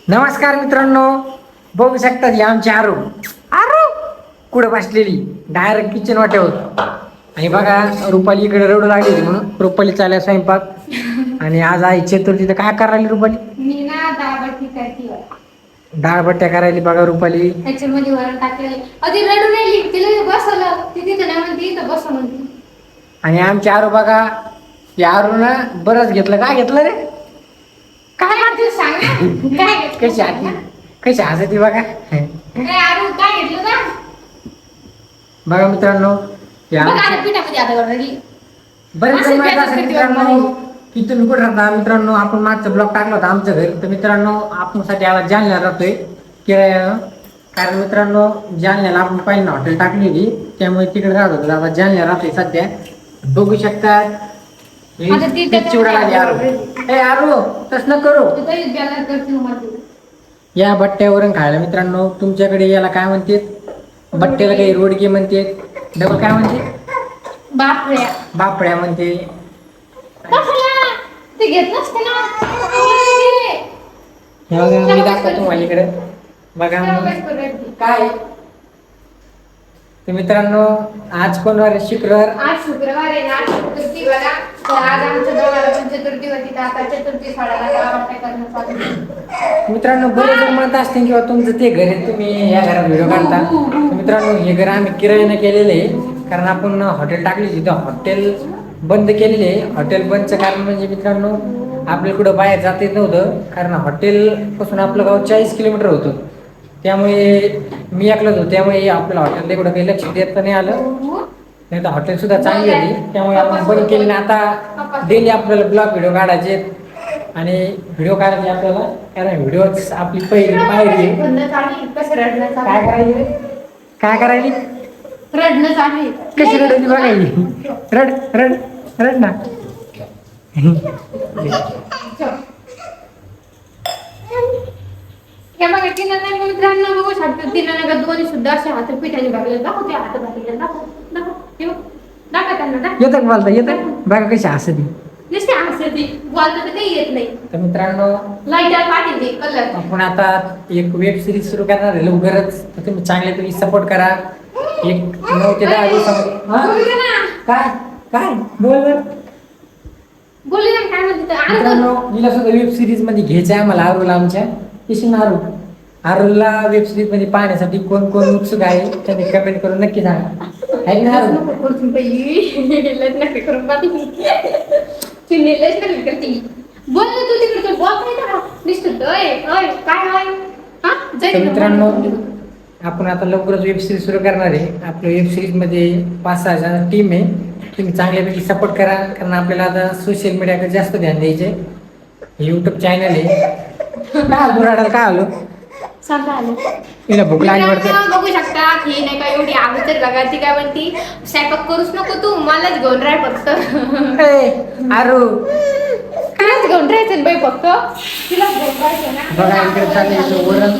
नमस्कार मित्रांनो, बघू शकता ही आमची आरू आरू कुठं बसलेली डायरेक्ट किचन वाट्यावर. आणि बघा रुपाली इकडे रडू लागली होती म्हणून रुपाली चालल्या स्वयंपाक. आणि आज आई चतुर्थी तर काय करायला रुपाली? मी ना डाळ करते. डाळ बट्ट्या करायली बघा रुपाली. त्याच्यामध्ये वरण टाकलेले अधी रडून राहिली तिला बसवलं ती तिथं नाही म्हणते इथं बसव म्हणते. आणि आमची आरू बघा, या आरू ना बरंच घेतलं. काय घेतलं रे? काय म्हणते सांग ना काय कशी आली कशी हसती बघा. काय आरू काय घेतलं ना बघा मित्रांनो, या बघ आता पिठामध्ये आता रडली. बरेच असं जण माहित त्याचं असेल किती मित्रांनो वाटलं? की तुम्ही कुठे राहता. मित्रांनो आपण मागचा ब्लॉग टाकला होता आमच्या घरी. तर मित्रांनो आपण साठी आवाज जालन्याला राहतोय किरायानं. कारण मित्रांनो जालन्याला आपण पहिल्यांदा हॉटेल टाकली होती, त्यामुळे तिकडे राहत होतो. आता जालन्याला राहतोय सध्या. बघू शकता आता ती त्याच्या चिवडा लागली आरू. ए आरू तसं करू. तू तरीच बेला करते मला. या बट्ट्यावरून खायला मित्रांनो तुमच्याकडे याला काय म्हणते? बट्ट्याला काही रोडगे म्हणते, डबल काय म्हणते? बापरे बापड्या म्हणते. कशाला ते घेत नसते ना. हे बघा मी दाखवतो तुम्हाला इकडे बघा काय. तर मित्रांनो आज कोणवार आहे? शुक्रवार. आज शुक्रवार आहे ना, चतुर्थी बघा. तर आज आमच्या दोघांना पण चतुर्थी होती. तर आता चतुर्थी सोडायला गावाकडे करणं चालू आहे. मित्रांनो बरेच जण म्हणत असतील किंवा तुमचं ते घर आहे, तुम्ही या घरात व्हिडिओ काढता. तर मित्रांनो हे घर आम्ही किरायाने केलेले आहे. कारण आपण हॉटेल टाकली तिथं हॉटेल बंद केलेले आहे. हॉटेल बंदचं कारण म्हणजे मित्रांनो आपल्याला कुठं बाहेर जाता येत नव्हतं. कारण हॉटेलपासून आपलं गाव 40 किलोमीटर होतं. त्यामुळे मी ऐकलंच होतं, त्यामुळे आपल्याला हॉटेलला कुठं काही लक्ष देता नाही आलं. नाही तर हॉटेल सुद्धा चांगली होती, त्यामुळे आपण बंद केली. आता डेली आपल्याला ब्लॉग व्हिडिओ काढायचे आणि व्हिडिओ काढायचे आपल्याला. कारण व्हिडिओ आपली पहिली पाहिजे. काय करायची? काय करायली? रडणं चालू. कशी रडली बघायची? रड रड रड ना. या बघा तिनं नाही मित्रांनो बघू शकतो. तिनं नका दोन्ही सुद्धा असे हात पिठाने भरले. दाखव ते हात भरले. दाखव दाखव हे बघ. दाखव त्यांना दाखव. येतं का बोलता? येतं बघा कशी हसती. नुसते हसते बोलता तर काही येत नाही. तर मित्रांनो लाईटर पाठीते कलर. आपण आता एक वेब सिरीज सुरू करणार आहे लवकरच. तर तुम्ही चांगल्यापैकी सपोर्ट करा. एक 9 ते 10 दिवसामध्ये. काय काय बोल बर. बोलली ना काय म्हणते तर. मित्रांनो हिला सुद्धा वेब सिरीज मध्ये घ्यायचं आहे आम्हाला आरूला. आमच्या किशन आरूला वेब सिरीज मध्ये पाहण्यासाठी कोण कोण उत्सुक आहे त्यांनी कमेंट करून नक्की सांगा. आहे ना आरू? बोल ना तू तिकडे बोल नाही दिसत. तर मित्रांनो आपण आता लवकरच वेब सिरीज सुरू करणार आहे. आपल्या वेब सिरीज मध्ये 5-6 जण टीम आहे. तुम्ही चांगल्यापैकी सपोर्ट करा. कारण आपल्याला आता सोशल मीडियाकडे जास्त ध्यान द्यायचे. युट्यूब चॅनल आहे. काय दुराडाला काय आलो तिला भूक लागली वाटतं. बघू शकता ही नाही का एवढी अगोदर बघा. ती काय म्हणती स्वयंपाक करूच नको तू, मलाच घेऊन राह फक्त. आरू तिलाच घेऊन राहायचं बाई फक्त. तिलाच घेऊन राहायचं ना. बघा इकडे चाललंय वरण.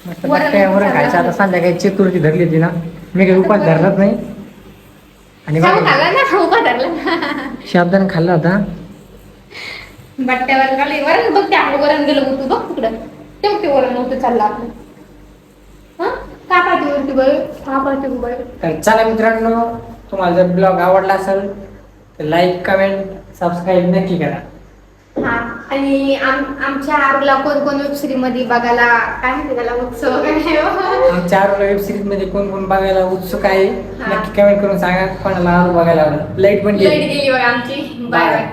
मस्त वरण खायचं. आता संध्याकाळी चतुर्थी धरली होती ना, मी काही उपास धरलाच नाही. आणि खाल्ला ना उभा धरला ना. शाबदाना खाल्ला होता. बट्ट्यावर खाली वरण बघ. ते आपलं वरण गेलं होतं बघ तिकडं. तेवढे वरण नव्हतं चाललं आपलं. का पाठीवरती बळ का पाठी बळ. तर चला मित्रांनो, तुम्हाला जर ब्लॉग आवडला असेल तर लाईक कमेंट सबस्क्राईब नक्की करा. हा आणि आमच्या आरूला कोण वेब सिरीज मध्ये बघायला काय म्हणते त्याला उत्सव आमच्या आरूला वेब सिरीज मध्ये कोण कोण बघायला उत्सुक आहे नक्की कमेंट करून सांगा. कोणाला आरू बघायला आवडेल. लाईट पण गेली. गेली बघा आमची. Bye bye.